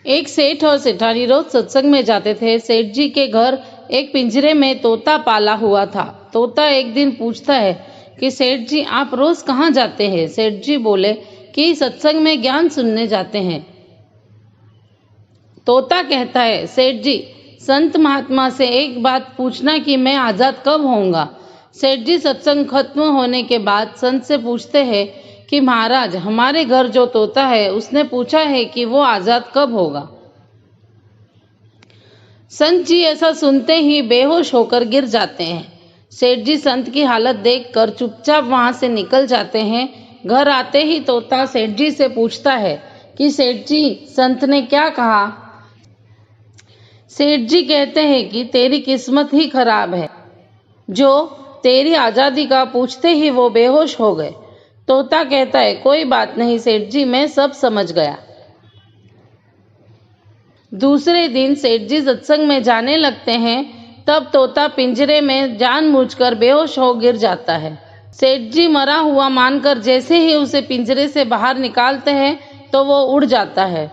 एक सेठ और सेठानी रोज सत्संग में जाते थे। सेठ जी के घर एक पिंजरे में तोता पाला हुआ था। तोता एक दिन पूछता है कि सेठ जी आप रोज कहाँ जाते हैं? सेठ जी बोले कि सत्संग में ज्ञान सुनने जाते हैं। तोता कहता है सेठ जी संत महात्मा से एक बात पूछना कि मैं आजाद कब होऊंगा। सेठ जी सत्संग खत्म होने के बाद संत से पूछते हैं कि महाराज हमारे घर जो तोता है उसने पूछा है कि वो आजाद कब होगा। संत जी ऐसा सुनते ही बेहोश होकर गिर जाते हैं। सेठ जी संत की हालत देखकर चुपचाप वहां से निकल जाते हैं। घर आते ही तोता सेठ जी से पूछता है कि सेठ जी संत ने क्या कहा। सेठ जी कहते हैं कि तेरी किस्मत ही खराब है, जो तेरी आजादी का पूछते ही वो बेहोश हो गए। तोता कहता है कोई बात नहीं सेठ जी, मैं सब समझ गया। दूसरे दिन सेठ जी सत्संग में जाने लगते हैं। तब तोता पिंजरे में जानबूझकर बेहोश हो गिर जाता है। सेठ जी मरा हुआ मानकर जैसे ही उसे पिंजरे से बाहर निकालते हैं तो वो उड़ जाता है।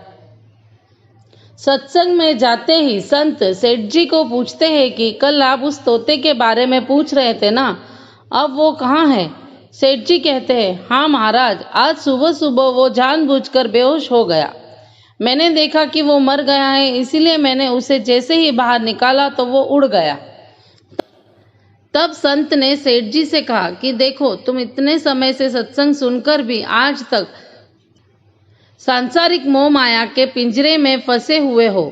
सत्संग में जाते ही संत सेठ जी को पूछते हैं कि कल आप उस तोते के बारे में पूछ रहे थे ना, अब वो कहाँ है? सेठ जी कहते हैं हाँ महाराज, आज सुबह सुबह वो जानबूझकर बेहोश हो गया। मैंने देखा कि वो मर गया है, इसीलिए मैंने उसे जैसे ही बाहर निकाला तो वो उड़ गया। तब संत ने सेठ जी से कहा कि देखो तुम इतने समय से सत्संग सुनकर भी आज तक सांसारिक मोह माया के पिंजरे में फंसे हुए हो,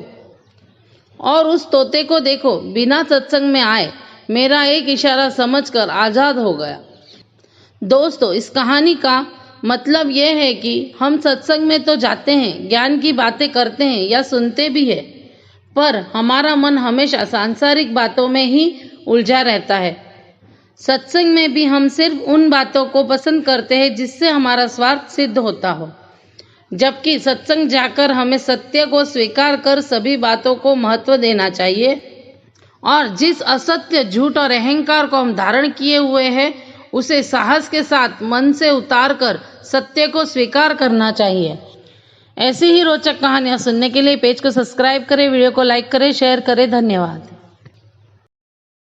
और उस तोते को देखो बिना सत्संग में आए मेरा एक इशारा समझकर आजाद हो गया। दोस्तों इस कहानी का मतलब यह है कि हम सत्संग में तो जाते हैं, ज्ञान की बातें करते हैं या सुनते भी हैं, पर हमारा मन हमेशा सांसारिक बातों में ही उलझा रहता है। सत्संग में भी हम सिर्फ उन बातों को पसंद करते हैं जिससे हमारा स्वार्थ सिद्ध होता हो, जबकि सत्संग जाकर हमें सत्य को स्वीकार कर सभी बातों को महत्व देना चाहिए, और जिस असत्य, झूठ और अहंकार को हम धारण किए हुए हैं उसे साहस के साथ मन से उतार कर सत्य को स्वीकार करना चाहिए। ऐसी ही रोचक कहानियां सुनने के लिए पेज को सब्सक्राइब करें, वीडियो को लाइक करें, शेयर करें। धन्यवाद।